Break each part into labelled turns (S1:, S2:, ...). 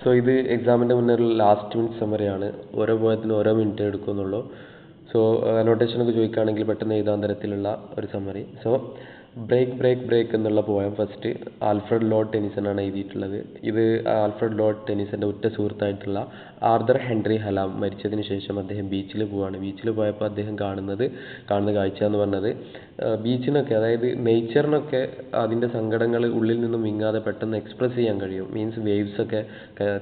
S1: So ഇത് എക്സാമിൻ്റെ മുന്നേ ഒരു ലാസ്റ്റ് മിനിറ്റ് സമ്മറിയാണ്. ഓരോ പോയത്തിനും ഓരോ മിനിറ്റ് എടുക്കുന്നുള്ളൂ. സോ അനോട്ടേഷനൊക്കെ ചോദിക്കുകയാണെങ്കിൽ പെട്ടെന്ന് എഴുതാൻ തരത്തിലുള്ള ഒരു summary. So break break break എന്നുള്ള poem first Alfred Lord Tennyson എഴുതിയിട്ടുള്ളത്. ഇത് ആൽഫ്രഡ് ലോർഡ് ടെനിസൻ്റെ ഉറ്റ സുഹൃത്തായിട്ടുള്ള ആർതർ ഹെൻറി ഹലാം മരിച്ചതിന് ശേഷം അദ്ദേഹം ബീച്ചിൽ പോവുകയാണ്. ബീച്ചിൽ പോയപ്പോൾ അദ്ദേഹം കാണുന്ന കാഴ്ച എന്ന് പറഞ്ഞത് ബീച്ചിനൊക്കെ, അതായത് നേച്ചറിനൊക്കെ അതിൻ്റെ സങ്കടങ്ങൾ ഉള്ളിൽ നിന്നും വിങ്ങാതെ പെട്ടെന്ന് എക്സ്പ്രസ് ചെയ്യാൻ കഴിയും. മീൻസ് വേവ്സൊക്കെ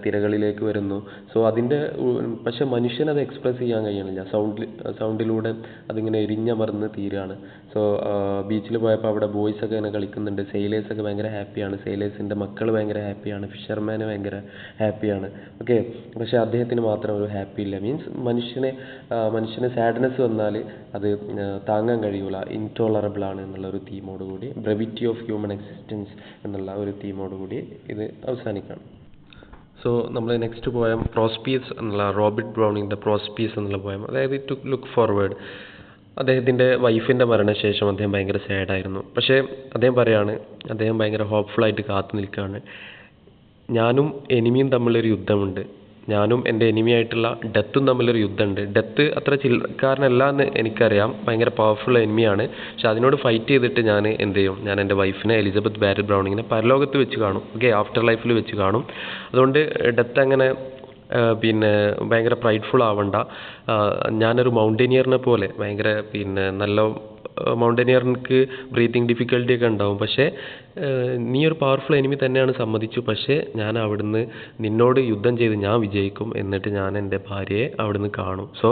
S1: തിരകളിലേക്ക് വരുന്നു. സോ അതിൻ്റെ പക്ഷെ മനുഷ്യനത് എക്സ്പ്രസ് ചെയ്യാൻ കഴിയണില്ല. സൗണ്ടിലൂടെ അതിങ്ങനെ എരിഞ്ഞമർന്ന് തീരുകയാണ്. സോ ബീച്ചിൽ പോയപ്പോൾ അവിടെ ബോയ്സൊക്കെ ഇങ്ങനെ കളിക്കുന്നുണ്ട്. സെയിലേഴ്സൊക്കെ ഭയങ്കര ഹാപ്പിയാണ്. സെയിലേഴ്സിൻ്റെ മക്കൾ ഭയങ്കര ഹാപ്പിയാണ്. ഫിഷർമാൻ ഭയങ്കര ഹാപ്പിയാണ്. ഓക്കെ, പക്ഷേ അദ്ദേഹത്തിന് മാത്രം ഒരു ഹാപ്പി ഇല്ല. മീൻസ് മനുഷ്യന് സാഡ്നെസ് വന്നാൽ അത് താങ്ങാൻ കഴിയൂല, ഇൻടോളറബിൾ ആണ് എന്നുള്ള ഒരു തീമോട് കൂടി, ബ്രെവിറ്റി ഓഫ് ഹ്യൂമൻ എക്സിസ്റ്റൻസ് എന്നുള്ള ഒരു തീമോട് കൂടി ഇത് അവസാനിക്കണം. സോ നമ്മൾ നെക്സ്റ്റ് പോയം പ്രോസ്പീസ് എന്നുള്ള റോബർട്ട് ബ്രൗണിങ്ങിൻ്റെ പ്രോസ്പീസ് എന്നുള്ള പോയം. അതായത് ടു ലുക്ക് ഫോർവേഡ്. അദ്ദേഹത്തിൻ്റെ വൈഫിൻ്റെ മരണശേഷം അദ്ദേഹം ഭയങ്കര സാഡായിരുന്നു. പക്ഷേ അദ്ദേഹം പറയാണ്, അദ്ദേഹം ഭയങ്കര ഹോപ്പ്ഫുള്ളായിട്ട് കാത്തു നിൽക്കുകയാണ്. ഞാനും എനിമിയും തമ്മിലൊരു യുദ്ധമുണ്ട്. ഞാനും എൻ്റെ എനിമിയായിട്ടുള്ള ഡെത്തും തമ്മിലൊരു യുദ്ധമുണ്ട്. ഡെത്ത് അത്ര ചില്ലക്കാരനല്ല എന്ന് എനിക്കറിയാം, ഭയങ്കര പവർഫുൾ എനിമിയാണ്. പക്ഷെ അതിനോട് ഫൈറ്റ് ചെയ്തിട്ട് ഞാൻ എന്ത് ചെയ്യും, ഞാൻ എൻ്റെ വൈഫിനെ എലിസബത്ത് ബാരറ്റ് ബ്രൗണിങ്ങിനെ പരലോകത്ത് വെച്ച് കാണും. ഓക്കെ, ആഫ്റ്റർ ലൈഫിൽ വെച്ച് കാണും. അതുകൊണ്ട് ഡെത്ത് അങ്ങനെ ഭയങ്കര പ്രൈഡ്ഫുൾ ആവണ്ട. ഞാനൊരു മൗണ്ടനിയറിനെ പോലെ ഭയങ്കര നല്ല മൗണ്ടനിയറിനക്ക് ബ്രീത്തിങ് ഡിഫിക്കൽറ്റി ഒക്കെ ഉണ്ടാവും. പക്ഷേ നീ ഒരു പവർഫുൾ എനിമി തന്നെയാണ്, സമ്മതിച്ചു. പക്ഷേ ഞാൻ അവിടുന്ന് നിന്നോട് യുദ്ധം ചെയ്ത് ഞാൻ വിജയിക്കും. എന്നിട്ട് ഞാൻ എൻ്റെ ഭാര്യയെ അവിടുന്ന് കാണും. സോ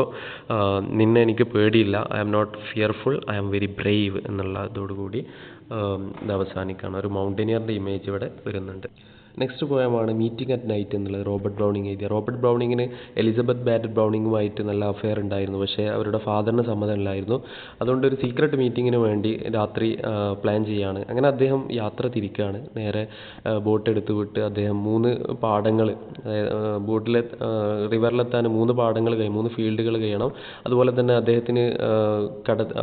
S1: നിന്നെ എനിക്ക് പേടിയില്ല. I am not fearful, I am very brave എന്നുള്ള ഇതോടുകൂടി ഇത് അവസാനിക്കുകയാണ്. ഒരു മൗണ്ടനിയറിൻ്റെ ഇമേജ് ഇവിടെ വരുന്നുണ്ട്. നെക്സ്റ്റ് പോയമാണ് മീറ്റിംഗ് അറ്റ് നൈറ്റ് എന്നുള്ളത് റോബർട്ട് ബ്രൗണിങ് എഴുതിയ. റോബർട്ട് ബ്രൗണിങ്ങിന് എലിസബത്ത് ബാരറ്റ് ബ്രൗണിങ്ങുമായിട്ട് നല്ല അഫെയർ ഉണ്ടായിരുന്നു. പക്ഷേ അവരുടെ ഫാദറിന് സമ്മതമില്ലായിരുന്നു. അതുകൊണ്ട് ഒരു സീക്രട്ട് മീറ്റിങ്ങിന് വേണ്ടി രാത്രി പ്ലാൻ ചെയ്യുകയാണ്. അങ്ങനെ അദ്ദേഹം യാത്ര തിരിക്കുകയാണ്. നേരെ ബോട്ട് എടുത്ത് വിട്ട് അദ്ദേഹം 3 പാടങ്ങൾ, ബോട്ടിൽ റിവറിലെത്താൻ 3 പാടങ്ങൾ 3 ഫീൽഡുകൾ കഴിയണം. അതുപോലെ തന്നെ അദ്ദേഹത്തിന്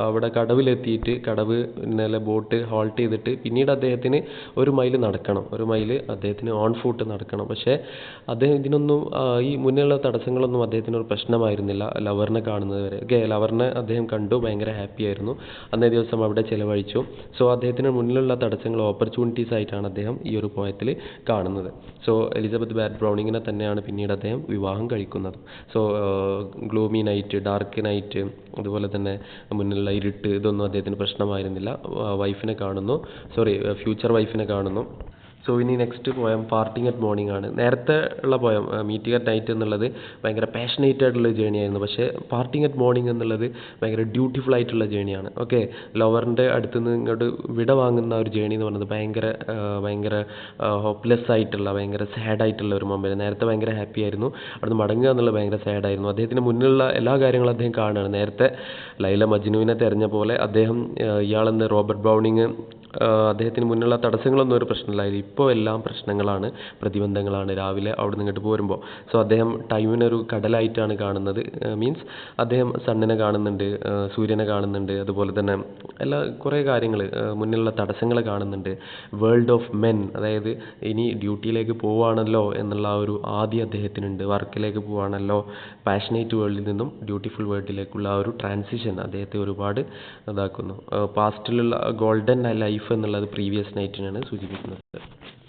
S1: അവിടെ കടവിലെത്തിയിട്ട് കടവിലെ ബോട്ട് ഹോൾട്ട് ചെയ്തിട്ട് പിന്നീട് അദ്ദേഹത്തിന് 1 മൈൽ നടക്കണം. 1 മൈൽ അദ്ദേഹത്തിന് ഓൺ ഫുട്ട് നടക്കണം. പക്ഷേ അദ്ദേഹം ഇതിനൊന്നും ഈ മുന്നിലുള്ള തടസ്സങ്ങളൊന്നും അദ്ദേഹത്തിന് ഒരു പ്രശ്നമായിരുന്നില്ല ലവറിനെ കാണുന്നത് വരെ. ഓക്കെ, ലവറിനെ അദ്ദേഹം കണ്ടു, ഭയങ്കര ഹാപ്പി ആയിരുന്നു. അന്നേ ദിവസം അവിടെ ചിലവഴിച്ചു. സോ അദ്ദേഹത്തിന് മുന്നിലുള്ള തടസ്സങ്ങൾ ഓപ്പർച്യൂണിറ്റീസ് ആയിട്ടാണ് അദ്ദേഹം ഈ ഒരു പോയത്തിൽ കാണുന്നത്. സോ എലിസബത്ത് ബാരറ്റ് ബ്രൗണിങ്ങിനെ തന്നെയാണ് പിന്നീട് അദ്ദേഹം വിവാഹം കഴിക്കുന്നത്. So gloomy night, dark night, അതുപോലെ തന്നെ മുന്നിലുള്ള ഇരുട്ട്, ഇതൊന്നും അദ്ദേഹത്തിന് പ്രശ്നമായിരുന്നില്ല. ഫ്യൂച്ചർ വൈഫിനെ കാണുന്നു. സോ ഇനി next poem parting at morning ആണ്. നേരത്തെ ഉള്ള പോയം മീറ്റിംഗ് അറ്റ് നൈറ്റ് എന്നുള്ളത് ഭയങ്കര പാഷനേറ്റ് ആയിട്ടുള്ള ജേണി ആയിരുന്നു. പക്ഷേ പാർട്ടിങ് അറ്റ് മോർണിംഗ് എന്നുള്ളത് ഭയങ്കര ഡ്യൂട്ടിഫുൾ ആയിട്ടുള്ള ജേണിയാണ്. ഓക്കെ, ലവറിൻ്റെ അടുത്ത് നിന്ന് ഇങ്ങോട്ട് വിട വാങ്ങുന്ന ഒരു ജേണി എന്ന് പറയുന്നത് ഭയങ്കര ഹോപ്പ്ലെസ് ആയിട്ടുള്ള, ഭയങ്കര സാഡായിട്ടുള്ള ഒരു മൊമെൻ്റ്. നേരത്തെ ഭയങ്കര ഹാപ്പി ആയിരുന്നു, അവിടുന്ന് മടങ്ങുക എന്നുള്ളത് ഭയങ്കര സാഡായിരുന്നു. അദ്ദേഹത്തിന് മുന്നിലുള്ള എല്ലാ കാര്യങ്ങളും അദ്ദേഹം കാണുകയാണ്. നേരത്തെ ലൈല മജ്നുവിനെ തെരഞ്ഞ പോലെ അദ്ദേഹം ഇയാളെന്ന് റോബർട്ട് ബ്രൗണിങ് അദ്ദേഹത്തിന് മുന്നിലുള്ള തടസ്സങ്ങളൊന്നും ഒരു പ്രശ്നമില്ലായിരുന്നു. ഇപ്പോൾ എല്ലാം പ്രശ്നങ്ങളാണ്, പ്രതിബന്ധങ്ങളാണ് രാവിലെ അവിടെ നിന്ന് ഇങ്ങോട്ട് പോരുമ്പോൾ. സോ അദ്ദേഹം ടൈമിനൊരു കടലായിട്ടാണ് കാണുന്നത്. മീൻസ് അദ്ദേഹം സണ്ണിനെ കാണുന്നുണ്ട്, സൂര്യനെ കാണുന്നുണ്ട്, അതുപോലെ തന്നെ കുറേ കാര്യങ്ങൾ, മുന്നിലുള്ള തടസ്സങ്ങൾ കാണുന്നുണ്ട്. വേൾഡ് ഓഫ് മെൻ, അതായത് ഇനി ഡ്യൂട്ടിയിലേക്ക് പോവുകയാണല്ലോ എന്നുള്ള ഒരു ആദ്യം അദ്ദേഹത്തിനുണ്ട്. വർക്കിലേക്ക് പോവുകയാണല്ലോ, പാഷനേറ്റ് വേൾഡിൽ നിന്നും ഡ്യൂട്ടിഫുൾ വേൾഡിലേക്കുള്ള ആ ഒരു ട്രാൻസിഷൻ അദ്ദേഹത്തെ ഒരുപാട് ഇതാക്കുന്നു. പാസ്റ്റിലുള്ള ഗോൾഡൻ ലൈഫ് എന്നുള്ളത് പ്രീവിയസ് നൈറ്റിനാണ് സൂചിപ്പിക്കുന്നത്.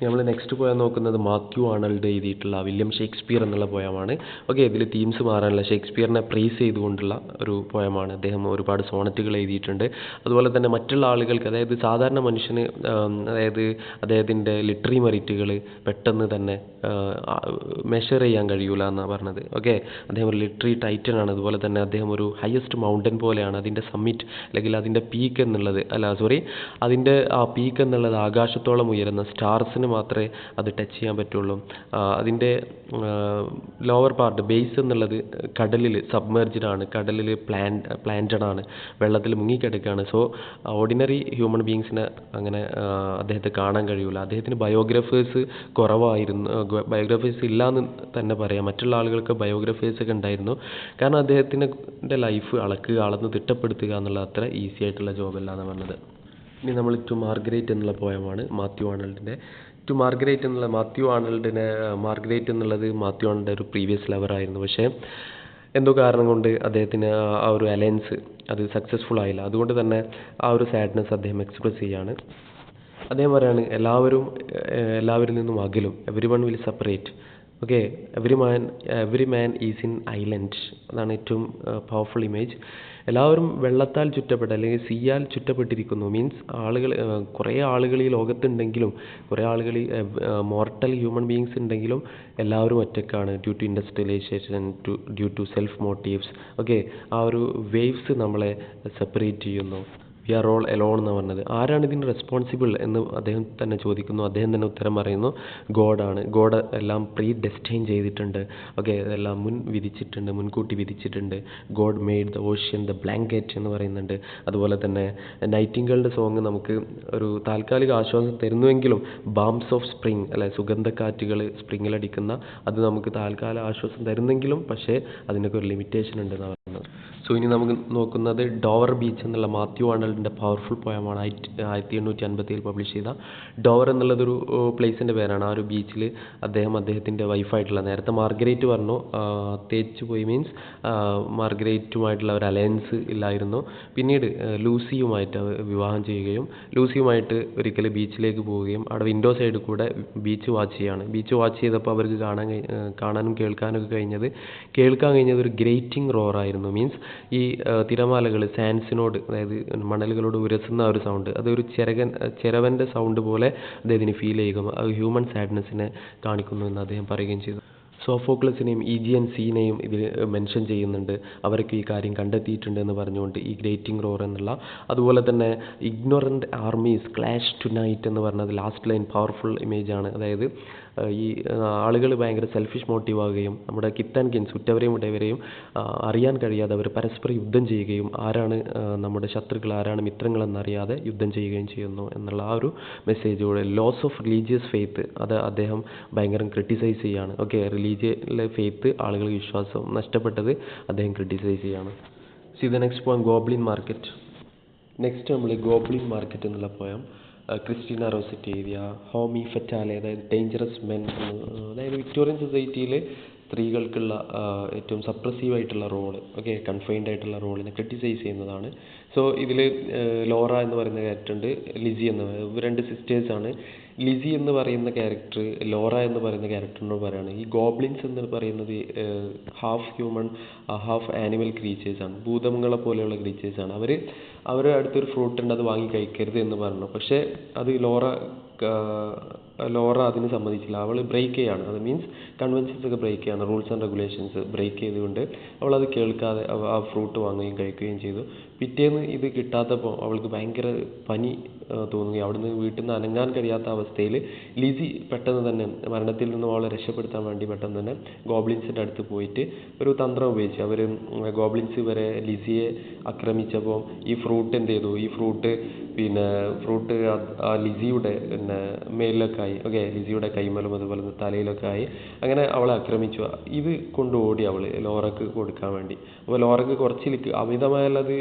S1: നമ്മൾ നെക്സ്റ്റ് പോയാൽ നോക്കുന്നത് മാത്യു ആർണൾഡ് എഴുതിയിട്ടുള്ള വില്യം ഷേക്സ്പിയർ എന്നുള്ള പോയമാണ്. ഓക്കെ, ഇതിൽ തീംസ് മാറാനുള്ള, ഷേക്സ്പിയറിനെ പ്രൈസ് ചെയ്തുകൊണ്ടുള്ള ഒരു പോയമാണ്. അദ്ദേഹം ഒരുപാട് സോണറ്റുകൾ എഴുതിയിട്ടുണ്ട്. അതുപോലെ തന്നെ മറ്റുള്ള ആളുകൾക്ക്, അതായത് സാധാരണ മനുഷ്യന്, അതായത് അദ്ദേഹത്തിൻ്റെ ലിറ്ററി മെറിറ്റുകൾ പെട്ടെന്ന് തന്നെ മെഷർ ചെയ്യാൻ കഴിയൂല എന്നാണ് പറഞ്ഞത്. ഓക്കെ, അദ്ദേഹം ഒരു ലിറ്ററി ടൈറ്റനാണ്. അതുപോലെ തന്നെ അദ്ദേഹം ഒരു ഹയസ്റ്റ് മൗണ്ടൻ പോലെയാണ്. അതിൻ്റെ സമ്മിറ്റ് അല്ലെങ്കിൽ അതിൻ്റെ പീക്ക് എന്നുള്ളത്, അതിൻ്റെ ആ പീക്ക് എന്നുള്ളത് ആകാശത്തോളം ഉയരുന്ന സ്റ്റാർസിന് മാത്രമേ അത് ടച്ച് ചെയ്യാൻ പറ്റുള്ളൂ. അതിൻ്റെ ലോവർ പാർട്ട്, ബേസ് എന്നുള്ളത് കടലിൽ സബ്മേർജ്ഡ് ആണ്, കടലിൽ പ്ലാന്റഡ് ആണ്, വെള്ളത്തിൽ മുങ്ങിക്കിടക്കുകയാണ്. സോ ഓർഡിനറി ഹ്യൂമൻ ബീങ്സിനെ അങ്ങനെ അദ്ദേഹത്തെ കാണാൻ കഴിയില്ല. അദ്ദേഹത്തിന് ബയോഗ്രഫേഴ്സ് കുറവായിരുന്നു, ബയോഗ്രഫേഴ്സ് ഇല്ല എന്ന് തന്നെ പറയാം. മറ്റുള്ള ആളുകൾക്ക് ബയോഗ്രഫേഴ്സൊക്കെ ഉണ്ടായിരുന്നു. കാരണം അദ്ദേഹത്തിൻ്റെ ലൈഫ് അളന്ന് തിട്ടപ്പെടുത്തുക എന്നുള്ള അത്ര ഈസി ആയിട്ടുള്ള ജോബല്ല എന്ന് പറഞ്ഞത്. ഇനി നമ്മൾ ടു മാർഗരേറ്റ് എന്നുള്ള പോയമാണ് മാത്യു ആർണൾഡിൻ്റെ. ടു മാർഗരേറ്റ് എന്നുള്ള മാത്യു ആർണൽഡിനെ മാർഗരേറ്റ് എന്നുള്ളത് മാത്യു ആർണൽഡിൻ്റെ ഒരു പ്രീവിയസ് ലവർ ആയിരുന്നു. പക്ഷേ എന്തോ കാരണം കൊണ്ട് അദ്ദേഹത്തിന് ആ ഒരു അലയൻസ് അത് സക്സസ്ഫുൾ ആയില്ല. അതുകൊണ്ട് തന്നെ ആ ഒരു സാഡ്നെസ് അദ്ദേഹം എക്സ്പ്രസ് ചെയ്യാണ്. അദ്ദേഹം പറയാണ് എല്ലാവരിൽ നിന്നും അകലും, every one will separate. Okay, every man is in island. അതാണ് ഏറ്റവും പവർഫുൾ ഇമേജ്. എല്ലാവരും വെള്ളത്താൽ ചുറ്റപ്പെട്ട അല്ലെങ്കിൽ സീയാൽ ചുറ്റപ്പെട്ടിരിക്കുന്നു. മീൻസ് കുറേ ആളുകൾ ഈ ലോകത്തുണ്ടെങ്കിലും, കുറേ ആളുകൾ മോർട്ടൽ ഹ്യൂമൻ ബീയിങ്സ് ഉണ്ടെങ്കിലും എല്ലാവരും ഒറ്റക്കാണ്. Due to industrialisation, due to self motives. Okay, ആ ഒരു വേവ്സ് നമ്മളെ സെപ്പറേറ്റ് ചെയ്യുന്നു. വി ആർ ഓൾ എലോൺ എന്ന് പറഞ്ഞത്. ആരാണ് ഇതിന് റെസ്പോൺസിബിൾ എന്ന് അദ്ദേഹം തന്നെ ചോദിക്കുന്നു. അദ്ദേഹം തന്നെ ഉത്തരം പറയുന്നു, ഗോഡാണ്. ഗോഡ് എല്ലാം പ്രീ ഡെസ്റ്റൈൻ ചെയ്തിട്ടുണ്ട്. ഓക്കെ, അതെല്ലാം മുൻകൂട്ടി വിധിച്ചിട്ടുണ്ട്. God made the ocean the blanket എന്ന് പറയുന്നുണ്ട്. അതുപോലെ തന്നെ നൈറ്റിംഗേളിൻ്റെ സോങ് നമുക്ക് ഒരു താൽക്കാലിക ആശ്വാസം തരുന്നുവെങ്കിലും ബാംസ് ഓഫ് സ്പ്രിങ് അല്ലെ, സുഗന്ധക്കാറ്റുകൾ സ്പ്രിങ്ങിലടിക്കുന്ന അത് നമുക്ക് താൽക്കാലിക ആശ്വാസം തരുന്നെങ്കിലും പക്ഷേ അതിനൊക്കെ ഒരു ലിമിറ്റേഷൻ ഉണ്ടെന്നാണ് പറയുന്നത്. സോ ഇനി നമുക്ക് നോക്കുന്നത് ഡോവർ ബീച്ച് എന്നുള്ള മാത്യു ആർണൽഡിൻ്റെ പവർഫുൾ പോയമാണ്. 1857 പബ്ലിഷ് ചെയ്ത ഡോവർ എന്നുള്ളതൊരു പ്ലേസിൻ്റെ പേരാണ്. ആ ഒരു ബീച്ചിൽ അദ്ദേഹത്തിൻ്റെ വൈഫായിട്ടുള്ള, നേരത്തെ മാർഗരേറ്റ് പറഞ്ഞു, തേച്ചു പോയി മീൻസ് മാർഗരേറ്റുമായിട്ടുള്ള ഒരു അലയൻസ് ഇല്ലായിരുന്നു. പിന്നീട് ലൂസിയുമായിട്ട് വിവാഹം ചെയ്യുകയും ലൂസിയുമായിട്ട് ഒരിക്കൽ ബീച്ചിലേക്ക് പോവുകയും അവിടെ വിൻഡോ സൈഡിൽ കൂടെ ബീച്ച് വാച്ച് ചെയ്യാണ്. ബീച്ച് വാച്ച് ചെയ്തപ്പോൾ അവർക്ക് കാണാനും കേൾക്കാൻ കഴിഞ്ഞത് ഒരു ഗ്രേറ്റിംഗ് റോർ ആയിരുന്നു. മീൻസ് ഈ തിരമാലകൾ സാൻഡ്സിനോട്, അതായത് മണലുകളോട് ഉരസുന്ന ഒരു സൗണ്ട്, അതൊരു ചിരവൻ്റെ സൗണ്ട് പോലെ അദ്ദേഹത്തിന് ഫീൽ ചെയ്യുകയും അത് ഹ്യൂമൻ സാഡ്നെസ്സിനെ കാണിക്കുന്നു എന്ന് അദ്ദേഹം പറയുകയും ചെയ്തു. സോഫോക്ലസിനെയും ഈജിയൻ സീനെയും ഇതിൽ മെൻഷൻ ചെയ്യുന്നുണ്ട്. അവരൊക്കെ ഈ കാര്യം കണ്ടെത്തിയിട്ടുണ്ട് എന്ന് പറഞ്ഞുകൊണ്ട് ഈ ഗ്രേറ്റിംഗ് റോർ എന്നുള്ള. അതുപോലെ തന്നെ ignorant armies clash to night എന്ന് പറഞ്ഞത് ലാസ്റ്റ് ലൈൻ പവർഫുൾ ഇമേജാണ്. അതായത് ഈ ആളുകൾ ഭയങ്കര സെൽഫിഷ് മോട്ടീവ് ആവുകയും നമ്മുടെ കിത്ത് ആൻഡ് കിൻസ്, ഉറ്റവരെയും ഉടയവരെയും അറിയാൻ കഴിയാതെ അവർ പരസ്പരം യുദ്ധം ചെയ്യുകയും ആരാണ് നമ്മുടെ ശത്രുക്കൾ ആരാണ് മിത്രങ്ങളെന്നറിയാതെ യുദ്ധം ചെയ്യുകയും ചെയ്യുന്നു എന്നുള്ള ആ ഒരു മെസ്സേജോടെ ലോസ് ഓഫ് റിലീജിയസ് ഫെയ്ത്ത് അത് അദ്ദേഹം ഭയങ്കര ക്രിട്ടിസൈസ് ചെയ്യാണ്. ഓക്കെ, റിലീജിയനിലെ ഫെയ്ത്ത്, ആളുകൾ വിശ്വാസം നഷ്ടപ്പെട്ടത് അദ്ദേഹം ക്രിട്ടിസൈസ് ചെയ്യാണ്. C the next point, goblin market. Next നമ്മൾ ഗോബ്ലിൻ മാർക്കറ്റ് എന്നുള്ള പോയം ക്രിസ്റ്റീന റോസറ്റി എഴുതിയ ഹോമി ഫെറ്റാലെ, അതായത് ഡേഞ്ചറസ് മെൻ, അതായത് വിക്ടോറിയൻ സൊസൈറ്റിയിൽ സ്ത്രീകൾക്കുള്ള ഏറ്റവും സപ്രസീവ് ആയിട്ടുള്ള റോള്, ഓക്കെ, കൺഫൈൻഡ് ആയിട്ടുള്ള റോളിനെ ക്രിട്ടിസൈസ് ചെയ്യുന്നതാണ്. സോ ഇതിൽ ലോറ എന്ന് പറയുന്ന ക്യാരക്ടർ ഉണ്ട്, ലിസി എന്ന് പറയുന്നത്, രണ്ട് സിസ്റ്റേഴ്സാണ്. ലിസി എന്ന് പറയുന്ന ക്യാരക്ടർ ലോറ എന്ന് പറയുന്ന ക്യാരക്ടറിനോട് പറയുകയാണ്, ഈ ഗോബ്ലിൻസ് എന്ന് പറയുന്നത് ഹാഫ് ഹ്യൂമൻ ഹാഫ് ആനിമൽ ക്രീച്ചേഴ്സാണ്, ഭൂതങ്ങളെ പോലെയുള്ള ക്രീച്ചേഴ്സാണ്. അവരുടെ അടുത്തൊരു ഫ്രൂട്ട് ഉണ്ട്, അത് വാങ്ങി കഴിക്കരുത് എന്ന് പറഞ്ഞു. പക്ഷേ അത് ലോറ അതിന് സമ്മതിച്ചില്ല. അവൾ ബ്രേക്ക് ചെയ്യാണ്. അത് മീൻസ് കൺവെൻഷൻസ് ഒക്കെ ബ്രേക്ക് ചെയ്യാണ്, റൂൾസ് ആൻഡ് റെഗുലേഷൻസ് ബ്രേക്ക് ചെയ്തുകൊണ്ട് അവളത് കേൾക്കാതെ ആ ഫ്രൂട്ട് വാങ്ങുകയും കഴിക്കുകയും ചെയ്തു. പിറ്റേന്ന് ഇത് കിട്ടാത്തപ്പോൾ അവൾക്ക് ഭയങ്കര പനി തോന്നുകയും അവിടുന്ന് വീട്ടിൽ നിന്ന് അനങ്ങാൻ കഴിയാത്ത അവസ്ഥയിൽ ലിസി പെട്ടെന്ന് തന്നെ മരണത്തിൽ നിന്നും അവളെ രക്ഷപ്പെടുത്താൻ വേണ്ടി പെട്ടെന്ന് തന്നെ ഗോബ്ലിൻസിൻ്റെ അടുത്ത് പോയിട്ട് ഒരു തന്ത്രം ഉപയോഗിച്ച് ഗോബ്ലിൻസ് വരെ ലിസിയെ ആക്രമിച്ചപ്പോൾ ഈ ഫ്രൂട്ട് എന്ത് ചെയ്തു, ഈ ഫ്രൂട്ട് ആ ലിസിയുടെ മേലിലൊക്കെ ആയി. ഓക്കെ, ലിസിയുടെ കൈമലും അതുപോലെ തലയിലൊക്കെ ആയി. അങ്ങനെ അവളെ ആക്രമിച്ചു. ഇത് കൊണ്ട് ഓടി അവൾ ലോറക്ക് കൊടുക്കാൻ വേണ്ടി. അപ്പോൾ ലോറക്ക് കുറച്ച് അമിതമായാലത്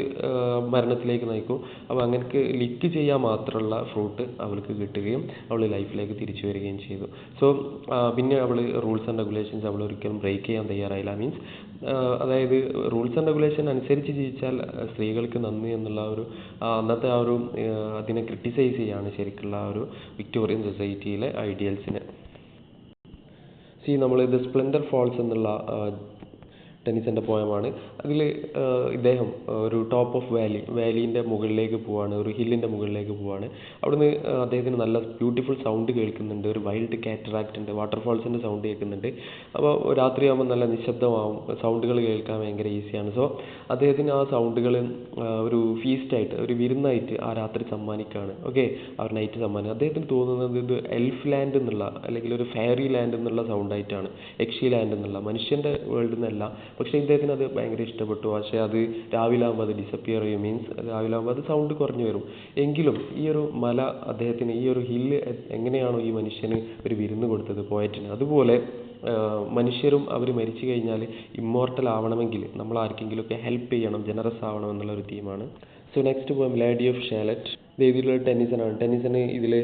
S1: മരണത്തിലേക്ക് നയിക്കും. അപ്പോൾ അങ്ങനെ ലിക്ക് ചെയ്യാൻ മാത്രമുള്ള ഫ്രൂട്ട് അവൾക്ക് കിട്ടുകയും അവൾ ലൈഫിലേക്ക് തിരിച്ചു വരികയും ചെയ്തു. സോ പിന്നെ അവൾ റൂൾസ് ആൻഡ് റെഗുലേഷൻസ് അവൾ ഒരിക്കലും ബ്രേക്ക് ചെയ്യാൻ തയ്യാറായില്ല. മീൻസ് അതായത് റൂൾസ് ആൻഡ് റെഗുലേഷൻ അനുസരിച്ച് ജീവിച്ചാൽ സ്ത്രീകൾക്ക് നന്ദി എന്നുള്ള ഒരു അന്നത്തെ ആ ഒരു അതിനെ ക്രിട്ടിസൈസ് ചെയ്യാണ് ശരിക്കുള്ള ആ ഒരു വിക്ടോറിയൻ സൊസൈറ്റിയിലെ ഐഡിയൽസിനെ. നമ്മൾ ദ സ്പ്ലെൻഡർ ഫോൾസ് എന്നുള്ള ടെനിസൻ്റെ പോയമാണ്. അതിൽ ഇദ്ദേഹം ഒരു ടോപ്പ് ഓഫ് വാലീൻ്റെ മുകളിലേക്ക് പോവാണ്, ഒരു ഹില്ലിൻ്റെ മുകളിലേക്ക് പോവാണ്. അവിടുന്ന് അദ്ദേഹത്തിന് നല്ല ബ്യൂട്ടിഫുൾ സൗണ്ട് കേൾക്കുന്നുണ്ട്, ഒരു വൈൽഡ് കാറ്ററാക്റ്റിൻ്റെ വാട്ടർഫാൾസിൻ്റെ സൗണ്ട് കേൾക്കുന്നുണ്ട്. അപ്പോൾ രാത്രിയാകുമ്പോൾ നല്ല നിശബ്ദമാവും, സൗണ്ടുകൾ കേൾക്കാൻ ഭയങ്കര ഈസിയാണ്. സോ അദ്ദേഹത്തിന് ആ സൗണ്ടുകൾ ഒരു ഫീസ്റ്റായിട്ട്, ഒരു വിരുന്നായിട്ട് ആ രാത്രി സമ്മാനിക്കുകയാണ്. ഓക്കെ, ആ ഒരു നൈറ്റ് സമ്മാനിക്കുക. അദ്ദേഹത്തിന് തോന്നുന്നത് ഇത് എൽഫ് ലാൻഡ് എന്നുള്ള അല്ലെങ്കിൽ ഒരു ഫെയറി ലാൻഡ് എന്നുള്ള സൗണ്ടായിട്ടാണ്, യക്ഷി ലാൻഡ് എന്നുള്ള മനുഷ്യൻ്റെ വേൾഡിൽ നിന്നല്ല. പക്ഷേ ഇദ്ദേഹത്തിന് അത് ഭയങ്കര ഇഷ്ടപ്പെട്ടു. പക്ഷേ അത് രാവിലെ ആകുമ്പോൾ അത് ഡിസപ്പിയർ ചെയ്യും. മീൻസ് രാവിലെ ആകുമ്പോൾ അത് സൗണ്ട് കുറഞ്ഞു വരും. എങ്കിലും ഈ ഒരു മല അദ്ദേഹത്തിന്, ഈ ഒരു ഹില്ല് എങ്ങനെയാണോ ഈ മനുഷ്യന് ഒരു വിരുന്ന് കൊടുത്തത് പോയറ്റിന്, അതുപോലെ മനുഷ്യരും അവർ മരിച്ചു കഴിഞ്ഞാൽ ഇമ്മോർട്ടൽ ആവണമെങ്കിൽ നമ്മൾ ആർക്കെങ്കിലുമൊക്കെ ഹെൽപ്പ് ചെയ്യണം, ജനറസ് ആവണം എന്നുള്ളൊരു തീമാണ്. So next poem lady of Shalott. രീതിയിലുള്ള ടെന്നിസനാണ്. ടെന്നിസന് ഇതിൽ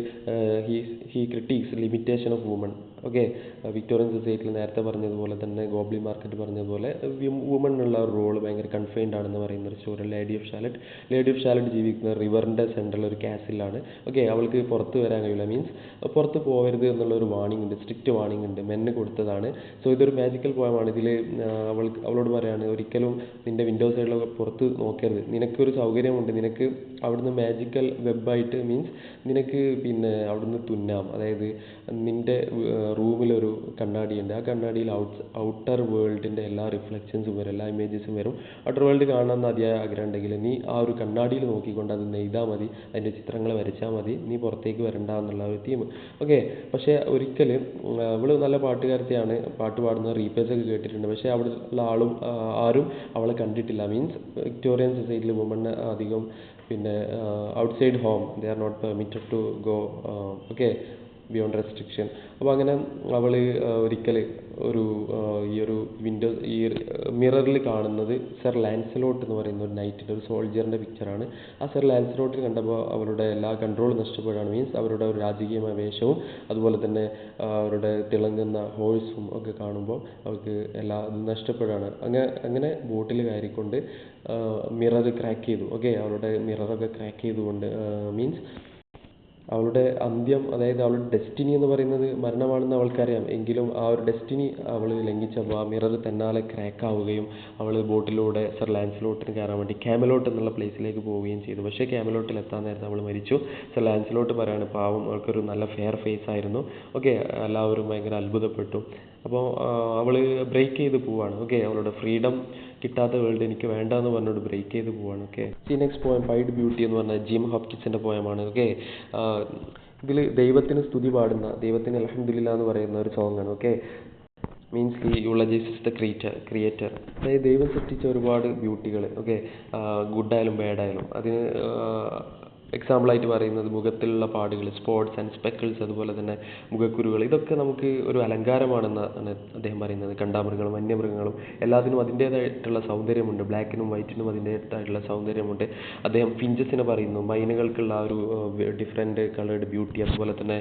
S1: he critics limitation of woman. Okay, Victorian സൊസൈറ്റിയിൽ നേരത്തെ പറഞ്ഞതുപോലെ തന്നെ ഗോബ്ലി മാർക്കറ്റ് പറഞ്ഞതുപോലെ വുമണിനുള്ള റോൾ ഭയങ്കര കൺഫൈൻഡ് ആണെന്ന് പറയുന്ന ഒരു സ്റ്റോറി. ലേഡി ഓഫ് ഷാലറ്റ് ജീവിക്കുന്ന റിവറിൻ്റെ സെൻറ്ററിൽ ഒരു കാസിലാണ്. ഓക്കെ, അവൾക്ക് പുറത്ത് വരാൻ കഴിയില്ല, മീൻസ് പുറത്ത് പോകരുത് എന്നുള്ളൊരു വാണിംഗ് ഉണ്ട്, സ്ട്രിക്റ്റ് വാണിംഗ് ഉണ്ട്, മെന്ന് കൊടുത്തതാണ്. സോ ഇതൊരു മാജിക്കൽ പോയമാണ്. ഇതിൽ അവളോട് പറയാണ്, ഒരിക്കലും നിൻ്റെ വിൻഡോ സൈഡിലൊക്കെ പുറത്ത് നോക്കരുത്, നിനക്കൊരു സൗകര്യമുണ്ട്, നിനക്ക് അവിടുന്ന് മാജിക്കൽ വെബായിട്ട്, മീൻസ് നിനക്ക് പിന്നെ അവിടുന്ന് തുന്നാം. അതായത് നിൻ്റെ റൂമിലൊരു കണ്ണാടിയുണ്ട്, ആ കണ്ണാടിയിൽ ഔട്ടർ വേൾഡിൻ്റെ എല്ലാ റിഫ്ലക്ഷൻസും വരും, എല്ലാ ഇമേജസും വരും. ഔട്ടർ വേൾഡ് കാണണമെന്ന് അതിയായ ആഗ്രഹം ഉണ്ടെങ്കിൽ നീ ആ ഒരു കണ്ണാടിയിൽ നോക്കിക്കൊണ്ട് അത് നെയ്താൽ മതി, അതിൻ്റെ ചിത്രങ്ങൾ വരച്ചാൽ മതി, നീ പുറത്തേക്ക് വരണ്ട എന്നുള്ള ഒരു തീം. ഓക്കെ, പക്ഷേ ഒരിക്കൽ അവൾ നല്ല പാട്ടുകാരത്തെയാണ്, പാട്ട് പാടുന്ന റീപ്പേഴ്സൊക്കെ കേട്ടിട്ടുണ്ട്. പക്ഷേ അവിടെ ഉള്ള ആരും അവളെ കണ്ടിട്ടില്ല. മീൻസ് വിക്ടോറിയൻ സൊസൈറ്റിയിൽ വുമണ് അധികം പിന്നെ outside home they are not permitted to go okay beyond restriction. അപ്പോൾ അങ്ങനെ അവൾ ഒരിക്കൽ ഈ ഒരു ഈ മിററിൽ കാണുന്നത് സർ ലാൻസലോട്ട് എന്ന് പറയുന്ന ഒരു നൈറ്റിൻ്റെ ഒരു സോൾജിയറിൻ്റെ പിക്ചറാണ്. ആ സർ ലാൻസലോട്ടിൽ കണ്ടപ്പോൾ അവരുടെ എല്ലാ കൺട്രോളും നഷ്ടപ്പെടുകയാണ്. മീൻസ് അവരുടെ ഒരു രാജകീയമായ വേഷവും അതുപോലെ തന്നെ അവരുടെ തിളങ്ങുന്ന ഹോഴ്സും ഒക്കെ കാണുമ്പോൾ അവർക്ക് എല്ലാം നഷ്ടപ്പെടുകയാണ്. അങ്ങനെ ബോട്ടിൽ കയറിക്കൊണ്ട് മിറർ ക്രാക്ക് ചെയ്തു. ഓക്കെ, അവരുടെ മിററൊക്കെ ക്രാക്ക് ചെയ്തുകൊണ്ട് മീൻസ് അവളുടെ അന്ത്യം, അതായത് അവളുടെ ഡെസ്റ്റിനി എന്ന് പറയുന്നത് മരണമാണെന്ന് അവൾക്കറിയാം. എങ്കിലും ആ ഒരു ഡെസ്റ്റിനി അവൾ ലംഘിച്ചപ്പോൾ ആ മിറർ തന്നാലെ ക്രാക്ക് ആവുകയും അവൾ ബോട്ടിലൂടെ സർ ലാൻസലോട്ടിന് കയറാൻ വേണ്ടി ക്യാമലോട്ട് എന്നുള്ള പ്ലേസിലേക്ക് പോവുകയും ചെയ്തു. പക്ഷേ ക്യാമലോട്ടിൽ എത്താൻ നേരത്തെ അവൾ മരിച്ചു. സർ ലാൻസലോട്ട് പറയാണ്, പാവം, അവൾക്കൊരു നല്ല ഫെയർ ഫേസ് ആയിരുന്നു. ഓക്കെ, എല്ലാവരും ഭയങ്കര അത്ഭുതപ്പെട്ടു. അപ്പോൾ അവൾ ബ്രേക്ക് ചെയ്ത് പോവാണ്. ഓക്കെ, അവളുടെ ഫ്രീഡം കിട്ടാത്ത വേൾഡ് എനിക്ക് വേണ്ട എന്ന് പറഞ്ഞുകൊണ്ട് ബ്രേക്ക് ചെയ്ത് പോവാണ്. ഓക്കെ, ഈ നെക്സ്റ്റ് പോയം പൈഡ് ബ്യൂട്ടി എന്ന് പറഞ്ഞാൽ ജിം ഹോപ്കിൻസിൻ്റെ പോയമാണ്. ഓക്കെ, ഇതിൽ ദൈവത്തിന് സ്തുതി പാടുന്ന, ദൈവത്തിന് അൽഹംദുലില്ലാ എന്ന് പറയുന്ന ഒരു സോങ്ങാണ്. Okay, means he eulogises the creator. അതായത് ദൈവം സൃഷ്ടിച്ച ഒരുപാട് ബ്യൂട്ടികൾ, ഓക്കെ, ഗുഡായാലും ബാഡായാലും, അതിന് എക്സാമ്പിളായിട്ട് പറയുന്നത് മുഖത്തിലുള്ള പാടുകൾ, സ്പോട്സ് ആൻഡ് സ്പെക്കിൾസ്, അതുപോലെ തന്നെ മുഖക്കുരുകൾ, ഇതൊക്കെ നമുക്ക് ഒരു അലങ്കാരമാണെന്നാണ് അദ്ദേഹം പറയുന്നത്. കണ്ടാമൃഗങ്ങളും വന്യമൃഗങ്ങളും എല്ലാത്തിനും അതിൻ്റേതായിട്ടുള്ള സൗന്ദര്യമുണ്ട്, ബ്ലാക്കിനും വൈറ്റിനും അതിൻ്റേതായിട്ടുള്ള സൗന്ദര്യമുണ്ട്. അദ്ദേഹം ഫിഞ്ചസിനെ പറയുന്നു, മൈനുകൾക്കുള്ള ആ ഒരു ഡിഫറെൻറ്റ് കളേർഡ് ബ്യൂട്ടി, അതുപോലെ തന്നെ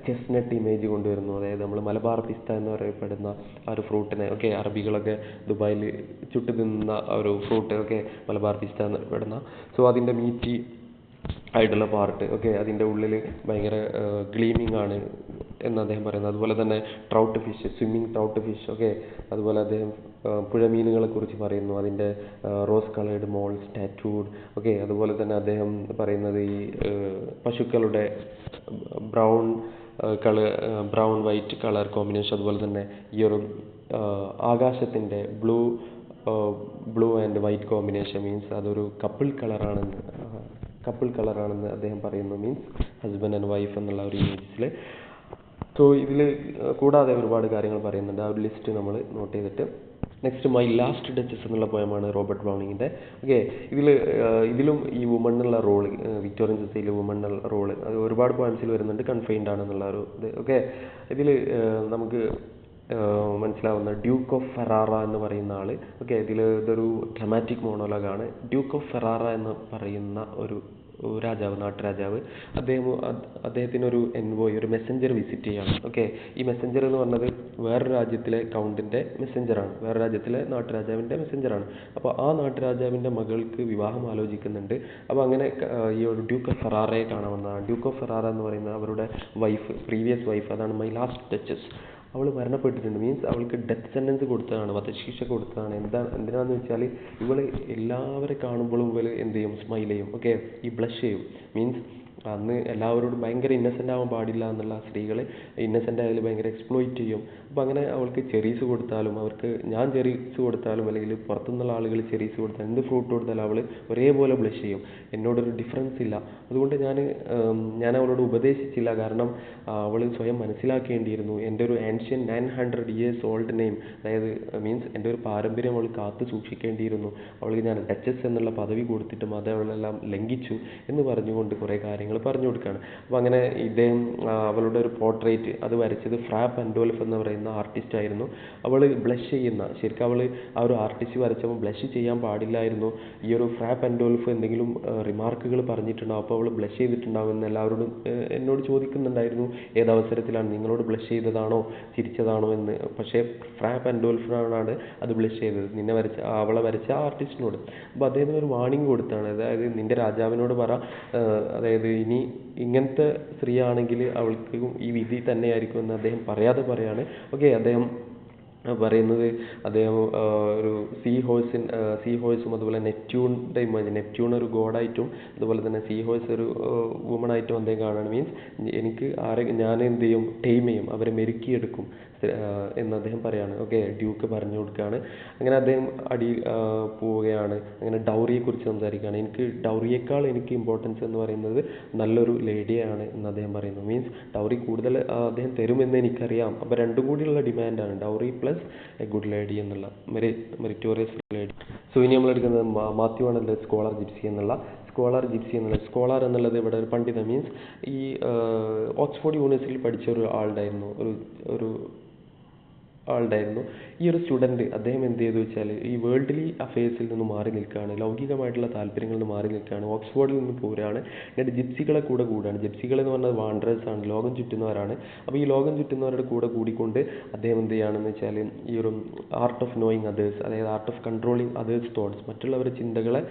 S1: ചെസ്നട്ട് ഇമേജ് കൊണ്ടുവരുന്നു. അതായത് നമ്മൾ മലബാർ പിസ്ത എന്ന് പറയപ്പെടുന്ന ആ ഒരു ഫ്രൂട്ടിനെ, ഓക്കെ, അറബികളൊക്കെ ദുബായിൽ ചുട്ടു തിന്നുന്ന ആ ഒരു ഫ്രൂട്ട്, ഓക്കെ, മലബാർ പിസ്ത എന്ന് പറയപ്പെടുന്ന. സോ അതിൻ്റെ മീറ്റി ആയിട്ടുള്ള പാർട്ട്, ഓക്കെ, അതിൻ്റെ ഉള്ളിൽ ഭയങ്കര ഗ്ലീമിങ് ആണ് എന്ന് അദ്ദേഹം പറയുന്നത്. അതുപോലെ തന്നെ trout fish, swimming trout fish, okay, അതുപോലെ അദ്ദേഹം പുഴമീനുകളെ കുറിച്ച് പറയുന്നു, അതിൻ്റെ റോസ് കളേർഡ് മോൾസ് ടാറ്റൂഡ്. ഓക്കെ, അതുപോലെ തന്നെ അദ്ദേഹം പറയുന്നത് ഈ പശുക്കളുടെ ബ്രൗൺ വൈറ്റ് കളർ കോമ്പിനേഷൻ, അതുപോലെ തന്നെ ഈ ഒരു ആകാശത്തിൻ്റെ blue and white combination, means അതൊരു കപ്പിൾ കളറാണെന്ന് അദ്ദേഹം പറയുന്നു. മീൻസ് ഹസ്ബൻഡ് ആൻഡ് വൈഫ് എന്നുള്ള ഒരു ഇമേജസിൽ. സോ ഇതിൽ കൂടാതെ ഒരുപാട് കാര്യങ്ങൾ പറയുന്നുണ്ട്. ആ ഒരു ലിസ്റ്റ് നമ്മൾ നോട്ട് ചെയ്തിട്ട് നെക്സ്റ്റ് മൈ ലാസ്റ്റ് ഡച്ചസ് എന്നുള്ള പോയമാണ് റോബർട്ട് ബ്രൗണിങ്ങിൻ്റെ. ഓക്കെ, ഇതിലും ഈ വുമണിനുള്ള റോള്, വിക്ടോറിയൻ സൊസൈറ്റിയിൽ വുമണിനുള്ള റോള് അത് ഒരുപാട് പോയിന്റ്സിൽ വരുന്നുണ്ട്, കൺഫൈൻഡ് ആണെന്നുള്ള ഒരു ഇത്. ഓക്കെ, ഇതിൽ നമുക്ക് മനസ്സിലാവുന്ന ഡ്യൂക്ക് ഓഫ് ഫെറാറ എന്ന് പറയുന്ന ആൾ. ഓക്കെ, ഇതൊരു ഡ്രമാറ്റിക് മോണോലോഗാണ്. ഡ്യൂക്ക് ഓഫ് ഫെറാറ എന്ന് പറയുന്ന ഒരു രാജാവ്, നാട്ടുരാജാവ്, അദ്ദേഹത്തിനൊരു എൻവോയ്, ഒരു മെസ്സഞ്ചർ വിസിറ്റ് ചെയ്യാണ്. ഓക്കെ, ഈ മെസ്സഞ്ചർ എന്ന് പറഞ്ഞത് വേറൊരു രാജ്യത്തിലെ കൗണ്ടിൻ്റെ മെസ്സഞ്ചറാണ്, വേറെ രാജ്യത്തിലെ നാട്ടുരാജാവിൻ്റെ മെസ്സഞ്ചറാണ്. അപ്പോൾ ആ നാട്ടുരാജാവിൻ്റെ മകൾക്ക് വിവാഹം ആലോചിക്കുന്നുണ്ട്. അപ്പോൾ അങ്ങനെ ഈ ഒരു ഡ്യൂക്ക് ഓഫ് ഫെറാറയെ കാണാവുന്നതാണ്. ഡ്യൂക്ക് ഓഫ് ഫെറാറ എന്ന് പറയുന്ന അവരുടെ പ്രീവിയസ് വൈഫ്, അതാണ് മൈ ലാസ്റ്റ് ഡച്ചസ്. അവൾ മരണപ്പെട്ടിട്ടുണ്ട്, മീൻസ് അവൾക്ക് ഡെത്ത് സെൻറ്റൻസ് കൊടുത്തതാണ്, വധശിക്ഷ കൊടുത്തതാണ്. എന്തിനാണെന്ന് വെച്ചാൽ ഇവൾ എല്ലാവരെ കാണുമ്പോഴും ഇവൾ എന്ത് ചെയ്യും, സ്മൈൽ ചെയ്യും. ഓക്കെ, ഈ ബ്ലഷ് ചെയ്യും. മീൻസ് അന്ന് എല്ലാവരോടും ഭയങ്കര ഇന്നസെൻ്റ് ആവാൻ പാടില്ല എന്നുള്ള സ്ത്രീകൾ ഇന്നസെൻ്റ് ആയാലും ഭയങ്കര എക്സ്പ്ലോയിറ്റ് ചെയ്യും. അപ്പോൾ അങ്ങനെ അവൾക്ക് ചെറീസ് കൊടുത്താലും, ഞാൻ ചെറീസ് കൊടുത്താലും അല്ലെങ്കിൽ പുറത്തുനിന്നുള്ള ആളുകൾ ചെറീസ് കൊടുത്താലും എന്ത് ഫ്രൂട്ട് കൊടുത്താലും അവൾ ഒരേപോലെ ബ്ലഷ് ചെയ്യും. എന്നോടൊരു ഡിഫറൻസ് ഇല്ല. അതുകൊണ്ട് ഞാൻ അവളോട് ഉപദേശിച്ചില്ല. കാരണം അവൾ സ്വയം മനസ്സിലാക്കേണ്ടിയിരുന്നു. എൻ്റെ ഒരു ആൻഷ്യൻ 900 years ഓൾഡ് നെയിം, അതായത് മീൻസ് എൻ്റെ ഒരു പാരമ്പര്യം അവൾ കാത്തു സൂക്ഷിക്കേണ്ടിയിരുന്നു. അവൾക്ക് ഞാൻ ഡച്ചസ് എന്നുള്ള പദവി കൊടുത്തിട്ടും അത് അവളെല്ലാം ലംഘിച്ചു എന്ന് പറഞ്ഞുകൊണ്ട് കുറേ കാര്യങ്ങൾ കാര്യങ്ങൾ പറഞ്ഞു കൊടുക്കുകയാണ്. അപ്പോൾ അങ്ങനെ ഇദ്ദേഹം അവളുടെ ഒരു പോർട്രേറ്റ് അത് വരച്ചത് ഫ്രാ പൻഡോൾഫ് എന്ന് പറയുന്ന ആർട്ടിസ്റ്റ് ആയിരുന്നു. അവൾ ബ്ലഷ് ചെയ്യുന്ന, ശരിക്കും അവൾ ആ ഒരു ആർട്ടിസ്റ്റ് വരച്ചപ്പോൾ ബ്ലഷ് ചെയ്യാൻ പാടില്ലായിരുന്നു. ഈ ഒരു ഫ്രാ പൻഡോൾഫ് എന്തെങ്കിലും റിമാർക്കുകൾ പറഞ്ഞിട്ടുണ്ടാവും, അപ്പോൾ അവൾ ബ്ലഷ് ചെയ്തിട്ടുണ്ടാവും എന്ന് എല്ലാവരോടും എന്നോട് ചോദിക്കുന്നുണ്ടായിരുന്നു, ഏതവസരത്തിലാണ്, നിങ്ങളോട് ബ്ലഷ് ചെയ്തതാണോ ചിരിച്ചതാണോ എന്ന്. പക്ഷേ ഫ്രാ പൻഡോൾഫിനാണ് അത് ബ്ലഷ് ചെയ്തത്, നിന്നെ വരച്ച അവളെ വരച്ച ആ ആർട്ടിസ്റ്റിനോട്. അപ്പോൾ അദ്ദേഹത്തിന് ഒരു വാർണിംഗ് കൊടുത്താണ്, അതായത് നിന്റെ രാജാവിനോട് പറ, അതായത് ഇനി ഇങ്ങനത്തെ സ്ത്രീ ആണെങ്കിൽ അവൾക്കും ഈ വിധി തന്നെയായിരിക്കും എന്ന് അദ്ദേഹം പറയാതെ പറയാണ്. ഓക്കെ, അദ്ദേഹം പറയുന്നത് അദ്ദേഹം ഒരു സീ ഹോഴ്സും അതുപോലെ നെപ്റ്റ്യൂണിൻ്റെ ഇമേജ്, നെപ്റ്റ്യൂൺ ഒരു ഗോഡായിട്ടും അതുപോലെ തന്നെ സീ ഹോഴ്സ് ഒരു വുമണായിട്ടും അദ്ദേഹം കാണുകയാണ്. മീൻസ് എനിക്ക് ഞാൻ എന്ത് ചെയ്യും, ടൈം ചെയ്യും, അവരെ മെരുക്കിയെടുക്കും എന്ന് അദ്ദേഹം പറയാണ്. ഓക്കെ, ഡ്യൂക്ക് പറഞ്ഞു കൊടുക്കുകയാണ്. അങ്ങനെ അദ്ദേഹം പോവുകയാണ്. അങ്ങനെ ഡൗറിയെക്കുറിച്ച് സംസാരിക്കുകയാണ്. ഡൗറിയേക്കാൾ എനിക്ക് ഇമ്പോർട്ടൻസ് എന്ന് പറയുന്നത് നല്ലൊരു ലേഡിയാണ് എന്ന് അദ്ദേഹം പറയുന്നു. മീൻസ് ഡൗറി കൂടുതൽ അദ്ദേഹം തരുമെന്ന് എനിക്കറിയാം, അപ്പോൾ രണ്ടും കൂടിയുള്ള ഡിമാൻഡാണ്, dowry plus a good lady എന്നുള്ള, മെറിറ്റോറിയസ് ലേഡി. സോ ഇനി നമ്മൾ എടുക്കുന്നത് മാത്യു ആണല്ലോ സ്കോളർ ജിപ്സി എന്നുള്ള. സ്കോളർ എന്നുള്ളത് ഇവിടെ ഒരു പണ്ഡിത, മീൻസ് ഈ ഓക്സ്ഫോർഡ് യൂണിവേഴ്സിറ്റിയിൽ പഠിച്ച ഒരു ആളുണ്ടായിരുന്നു. ഈ ഒരു സ്റ്റുഡൻറ്റ് അദ്ദേഹം എന്ത് ചെയ്തു വെച്ചാൽ ഈ വേൾഡ്ലി അഫയേഴ്സിൽ നിന്ന് മാറി നിൽക്കുകയാണ്, ലൗകികമായിട്ടുള്ള താല്പര്യങ്ങളിൽ നിന്ന് മാറി നിൽക്കുകയാണ്, ഓക്സ്ഫോർഡിൽ നിന്ന് പോരുകയാണ്. എന്നിട്ട് ജിപ്സികളെ കൂടാണ്. ജിപ്സികൾ എന്ന് പറഞ്ഞാൽ വാണ്ടറേഴ്സ് ആണ്, ലോകം ചുറ്റുന്നവരാണ്. അപ്പോൾ ഈ ലോകം ചുറ്റുന്നവരുടെ കൂടിക്കൊണ്ട് അദ്ദേഹം എന്ത് ചെയ്യുകയാണെന്ന് വെച്ചാൽ ഈ ഒരു ആർട്ട് ഓഫ് നോയിങ് അതേഴ്സ്, അതായത് art of controlling others thoughts, മറ്റുള്ളവരുടെ ചിന്തകളെ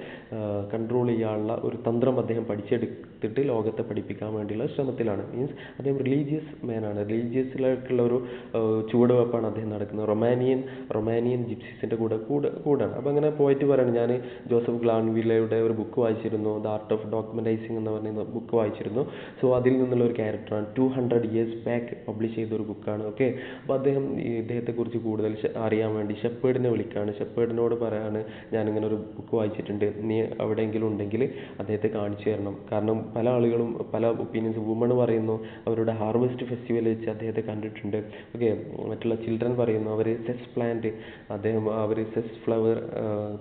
S1: കൺട്രോൾ ചെയ്യാനുള്ള ഒരു തന്ത്രം അദ്ദേഹം പഠിച്ചെടുത്തിട്ട് ലോകത്തെ പഠിപ്പിക്കാൻ വേണ്ടിയുള്ള ശ്രമത്തിലാണ്. മീൻസ് അദ്ദേഹം റിലീജിയസ് മാനാണ്, റിലീജിയസിലേക്കുള്ള ഒരു ചുവടുവെപ്പാണ് അദ്ദേഹം നടക്കുന്നത്. റൊമാനിയൻ ജിപ്സീസിൻ്റെ കൂടാണ്. അപ്പോൾ അങ്ങനെ പോയിട്ട് പറയാണ്, ഞാൻ ജോസഫ് ഗ്ലാൻവില്ലയുടെ ഒരു ബുക്ക് വായിച്ചിരുന്നു, ദ ആർട്ട് ഓഫ് ഡോക്യുമെൻറ്റൈസിങ് എന്ന് പറയുന്ന ബുക്ക് വായിച്ചിരുന്നു. സോ അതിൽ നിന്നുള്ള ഒരു ക്യാരക്ടറാണ്, 200 years ബാക്ക് പബ്ലിഷ് ചെയ്ത ഒരു ബുക്കാണ്. ഓക്കെ, അപ്പോൾ അദ്ദേഹം ഇദ്ദേഹത്തെക്കുറിച്ച് കൂടുതൽ അറിയാൻ വേണ്ടി ഷെപ്പേർഡിനെ വിളിക്കുകയാണ്. ഷെപ്പേർഡിനോട് പറയാണ്, ഞാനിങ്ങനെ ഒരു ബുക്ക് വായിച്ചിട്ടുണ്ട്, നീ എവിടെയെങ്കിലും ഉണ്ടെങ്കിൽ അദ്ദേഹത്തെ കാണിച്ചു തരണം. കാരണം പല ആളുകളും പല ഒപ്പീനിയൻസ്, വുമൺ പറയുന്നു അവരുടെ ഹാർവെസ്റ്റ് ഫെസ്റ്റിവൽ വെച്ച് അദ്ദേഹത്തെ കണ്ടിട്ടുണ്ട്. ഓക്കെ, മറ്റുള്ള ചിൽഡ്രൻ പറയുന്നു അവർ സെസ് പ്ലാന്റ്, അവർ സെസ് ഫ്ലവർ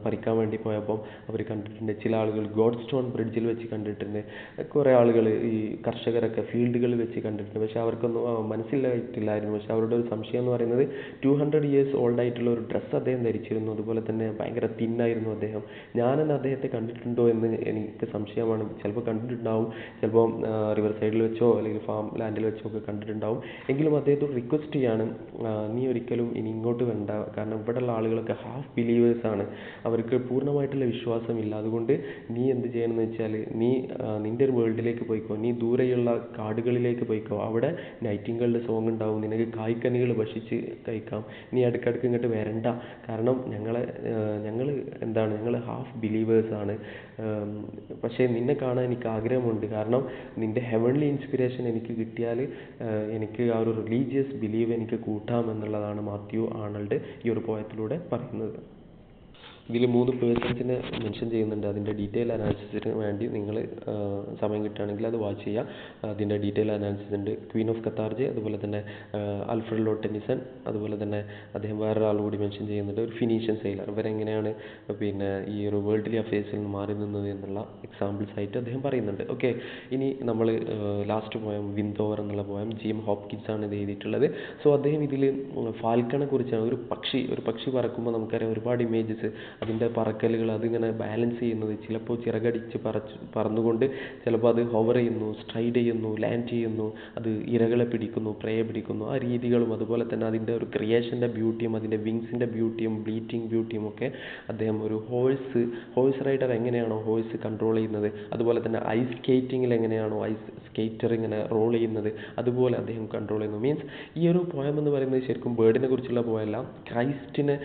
S1: പറിക്കാൻ വേണ്ടി പോയപ്പോൾ അവർ കണ്ടിട്ടുണ്ട്. ചില ആളുകൾ ഗോഡ് സ്റ്റോൺ ബ്രിഡ്ജിൽ വെച്ച് കണ്ടിട്ടുണ്ട്. കുറേ ആളുകൾ ഈ കർഷകരൊക്കെ ഫീൽഡുകളിൽ വെച്ച് കണ്ടിട്ടുണ്ട്. പക്ഷേ അവർക്കൊന്നും മനസ്സിലായിട്ടില്ലായിരുന്നു. പക്ഷേ അവരുടെ ഒരു സംശയം എന്ന് പറയുന്നത് 200 years ഓൾഡ് ആയിട്ടുള്ള ഒരു ഡ്രസ്സ് അദ്ദേഹം ധരിച്ചിരുന്നു. അതുപോലെ തന്നെ ഭയങ്കര തിന്നായിരുന്നു അദ്ദേഹം. ഞാനെന്ന് അദ്ദേഹത്തെ കണ്ടിട്ടുണ്ടോ എന്ന് എനിക്ക് സംശയമാണ്. ചിലപ്പോൾ കണ്ടിട്ടുണ്ടാവും, ചിലപ്പോൾ റിവർ സൈഡിൽ വെച്ചോ അല്ലെങ്കിൽ ഫാം ലാൻഡിൽ വെച്ചോ ഒക്കെ കണ്ടിട്ടുണ്ടാവും. എങ്കിലും അദ്ദേഹത്തോട് റിക്വസ്റ്റ് ചെയ്യാണ്, നീ ഒരിക്കലും ഇനി ഇങ്ങോട്ട് വരണ്ട, കാരണം ഇവിടെയുള്ള ആളുകളൊക്കെ ഹാഫ് ബിലീവേഴ്സാണ്, അവർക്ക് പൂർണ്ണമായിട്ടുള്ള വിശ്വാസമില്ല. അതുകൊണ്ട് നീ എന്ത് ചെയ്യണമെന്ന് വെച്ചാൽ നിൻ്റെ ഒരു വേൾഡിലേക്ക് പോയിക്കോ, നീ ദൂരെയുള്ള കാടുകളിലേക്ക് പോയിക്കോ, അവിടെ നൈറ്റിംഗേളുടെ സോങ് ഉണ്ടാവും, നിനക്ക് കായ്ക്കനികൾ ഭക്ഷിച്ച് കഴിക്കാം, നീ ഇടയ്ക്കിടയ്ക്ക് ഇങ്ങോട്ട് വരണ്ട, കാരണം ഞങ്ങൾ ഹാഫ് ബിലീവേഴ്സാണ്. പക്ഷേ നിന്നെ കാണാൻ എനിക്ക് ആഗ്രഹമുണ്ട്, കാരണം നിൻ്റെ ഹെവൻലി ഇൻസ്പിറേഷൻ എനിക്ക് കിട്ടിയാൽ എനിക്ക് ആ ഒരു റിലീജിയസ് ബിലീവ് എനിക്ക് കൂട്ടാമെന്നുള്ളതാണ് മാത്യു ആർണൾഡ് ഈ ഒരു പോയത്തിലൂടെ പറയുന്നത്. ഇതിൽ 3 പേഴ്സൺസിനെ മെൻഷൻ ചെയ്യുന്നുണ്ട്. അതിൻ്റെ ഡീറ്റെയിൽ അനാലിസിസിന് വേണ്ടി നിങ്ങൾ സമയം കിട്ടുകയാണെങ്കിൽ അത് വാച്ച് ചെയ്യുക. അതിൻ്റെ ഡീറ്റെയിൽ അനാലിസിസ് ഉണ്ട്. ക്വീൻ ഓഫ് കത്താർജെ, അതുപോലെ തന്നെ ആൽഫ്രഡ് ലോർഡ് ടെന്നിസൺ, അതുപോലെ തന്നെ അദ്ദേഹം വേറൊരാൾ കൂടി മെൻഷൻ ചെയ്യുന്നുണ്ട്, ഒരു ഫിനീഷ്യൻ സെയിലർ. ഇവരെങ്ങനെയാണ് ഈ ഒരു വേൾഡ്ലി അഫയേഴ്സിൽ നിന്ന് മാറി നിന്നത് എന്നുള്ള എക്സാമ്പിൾസ് ആയിട്ട് അദ്ദേഹം പറയുന്നുണ്ട്. ഓക്കെ, ഇനി നമ്മൾ ലാസ്റ്റ് പോയം വിൻഡോവർ എന്നുള്ള പോയം ജിഎം ഹോപ്കിൻസ് ആണ് ഇത് എഴുതിയിട്ടുള്ളത്. സോ അദ്ദേഹം ഇതിൽ ഫാൽക്കണെ കുറിച്ചാണ്, ഒരു പക്ഷി പറക്കുമ്പോൾ നമുക്കറിയാം ഒരുപാട് ഇമേജസ്, അതിൻ്റെ പറക്കലുകൾ, അതിങ്ങനെ ബാലൻസ് ചെയ്യുന്നത്, ചിലപ്പോൾ ചിറകടിച്ച് പറന്നുകൊണ്ട് ചിലപ്പോൾ അത് ഹോവർ ചെയ്യുന്നു, സ്ട്രൈഡ് ചെയ്യുന്നു, ലാൻഡ് ചെയ്യുന്നു, അത് ഇരകളെ പിടിക്കുന്നു, പ്രേയെ പിടിക്കുന്നു, ആ രീതികളും അതുപോലെ തന്നെ അതിൻ്റെ ഒരു ക്രിയേഷൻ്റെ ബ്യൂട്ടിയും അതിൻ്റെ വിങ്സിൻ്റെ ബ്യൂട്ടിയും ബ്ലീറ്റിംഗ് ബ്യൂട്ടിയും ഒക്കെ അദ്ദേഹം ഒരു ഹോഴ്സ് റൈഡർ എങ്ങനെയാണോ ഹോഴ്സ് കൺട്രോൾ ചെയ്യുന്നത്, അതുപോലെ തന്നെ ഐസ് സ്കേറ്റിങ്ങിൽ എങ്ങനെയാണോ ഐസ് സ്കേറ്റർ ഇങ്ങനെ റോൾ ചെയ്യുന്നത്, അതുപോലെ അദ്ദേഹം കൺട്രോൾ ചെയ്യുന്നു. മീൻസ് ഈ ഒരു പോയം എന്ന് പറയുന്നത് ശരിക്കും ബേർഡിനെ കുറിച്ചുള്ള പോയല്ല, ക്രൈസ്റ്റിനെ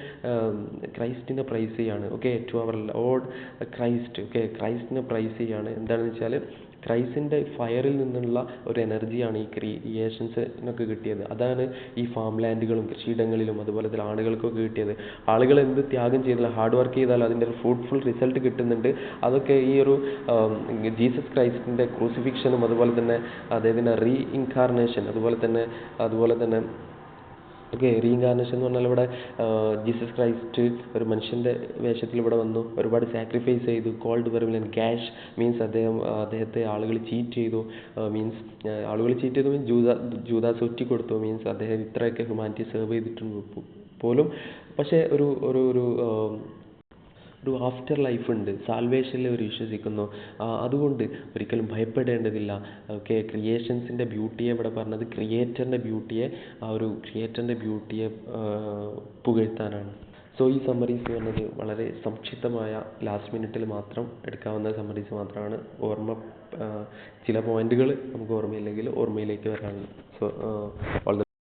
S1: പ്രൈസ് ചെയ്യാണ്. Okay, to our Lord Christ. Okay, ക്രൈസ്റ്റിനെ പ്രൈസ് ചെയ്യാണ്. എന്താണെന്ന് വെച്ചാൽ ക്രൈസ്റ്റിൻ്റെ ഫയറിൽ നിന്നുള്ള ഒരു എനർജിയാണ് ഈ ക്രിയേഷൻസിനൊക്കെ കിട്ടിയത്. അതാണ് ഈ ഫാം ലാൻഡുകളും കൃഷിയിടങ്ങളിലും അതുപോലെ തന്നെ ആളുകൾക്കൊക്കെ കിട്ടിയത്. ആളുകൾ എന്ത് ത്യാഗം ചെയ്താലും ഹാർഡ് വർക്ക് ചെയ്താലും അതിൻ്റെ ഒരു ഫ്രൂട്ട്ഫുൾ റിസൾട്ട് കിട്ടുന്നുണ്ട്. അതൊക്കെ ഈ ഒരു ജീസസ് ക്രൈസ്റ്റിൻ്റെ ക്രൂസിഫിക്ഷനും അതുപോലെ തന്നെ അദ്ദേഹത്തിൻ്റെ റീ ഇൻകാർണേഷൻ അതുപോലെ തന്നെ ഓക്കെ, റീഇൻകാർണേഷൻ എന്ന് പറഞ്ഞാൽ ഇവിടെ ജീസസ് ക്രൈസ്റ്റ് ഒരു മനുഷ്യൻ്റെ വേഷത്തിൽ ഇവിടെ വന്നു, ഒരുപാട് സാക്രിഫൈസ് ചെയ്തു, കോൾഡ് വെർമിലൻ ക്യാഷ് മീൻസ് അദ്ദേഹത്തെ ആളുകൾ ചീറ്റ് ചെയ്തു, മീൻസ് ആളുകൾ ചീറ്റ് ചെയ്തു മീൻസ് ജൂദാസ് ഒറ്റി കൊടുത്തു, മീൻസ് അദ്ദേഹം ഇത്രയൊക്കെ ഹ്യൂമാനിറ്റി സെർവ് ചെയ്തിട്ടുണ്ട് പോലും. പക്ഷേ ഒരു ഒരു ഒരു ഒരു ആഫ്റ്റർ ലൈഫ് ഉണ്ട്, സാൽവേഷനിൽ അവർ വിശ്വസിക്കുന്നു. അതുകൊണ്ട് ഒരിക്കലും ഭയപ്പെടേണ്ടതില്ല. ഓക്കെ, ക്രിയേഷൻസിൻ്റെ ബ്യൂട്ടിയെ ഇവിടെ പറഞ്ഞത് ക്രിയേറ്ററിൻ്റെ ബ്യൂട്ടിയെ പുകഴ്ത്താനാണ്. സോ ഈ സമ്മറീസ് പറഞ്ഞത് വളരെ സംക്ഷിപ്തമായ ലാസ്റ്റ് മിനിറ്റിൽ മാത്രം എടുക്കാവുന്ന സമ്മറീസ് മാത്രമാണ്. ചില പോയിന്റുകൾ നമുക്ക് ഓർമ്മയില്ലെങ്കിൽ ഓർമ്മയിലേക്ക് വരാനുണ്ട്. So all the